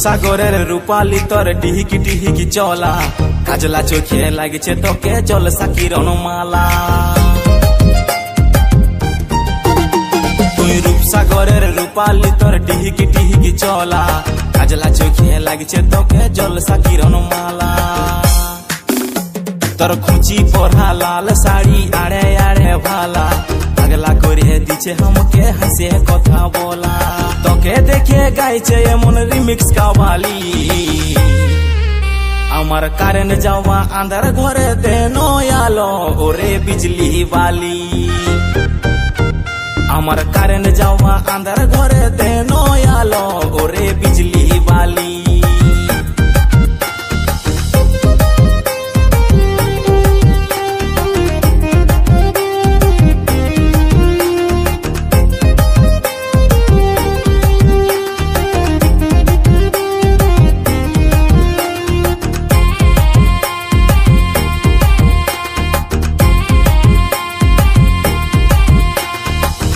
রূপসাগরের রূপালি তোর টিহিকি টিহিকি চলা কাজলা চোখে লাগছে তোকে জলসা কিরণমালা। তুই রূপসাগরের রূপালি তোর টিহিকি টিহিকি চলা কাজলা চোখে লাগছে তোকে জলসা কিরণমালা। তোর খুঁচি পরা লাল শাড়ি আড়ে আড়ে ভালা পাগলা করে দিছে हमके হাসে কথা বলা। তোকে দেখে গাইছে এমন রিমিক্স কাওয়ালি আমার কারেন্ট যাওয়া আন্ধার ঘরে দেন আলো ওরে বিজলি বালি। আমার কারেন্ট যাওয়া আন্ধার ঘরে দেন আলো ওরে বিজলি বালি।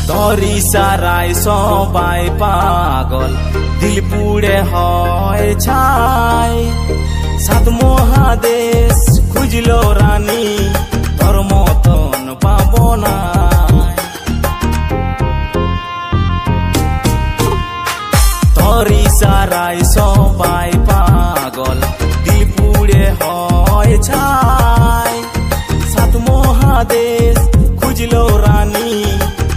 তোর ইশারায় সবাই পাগল দিল পুড়ে হয় ছাই। সাত মহাদেশ খুঁজলো রানী তোর মতন পাবো না। তোর ইশারায় সবাই পাগল দিল পুড়ে হয় ছাই। সাত মহাদেশ খুঁজলো রানী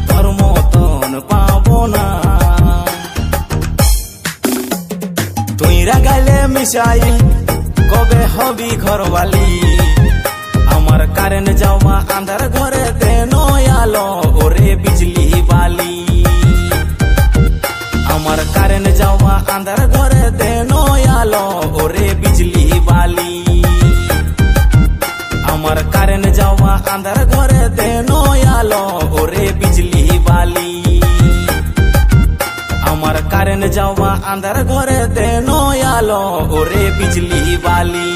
তোর মতন পাবো না। তুই রাগাইলে মিসাইল কবে হবি ঘরবালি আমার কারেন্ট যাওয়া আন্ধার ঘরে দেন আলো ওরে বিজলি বালি। আমার কারেন্ট যাওয়া আন্ধার ঘরে দেন আলো ওরে বিজলি বালি। আমার কারেন্ট যাওয়া আন্ধার ঘরে দেন আলো ওরে বিজলি বালি। আমার কারেন্ট যাওয়া আন্ধার ঘরে দেন আলো ওরে বিজলি বালি।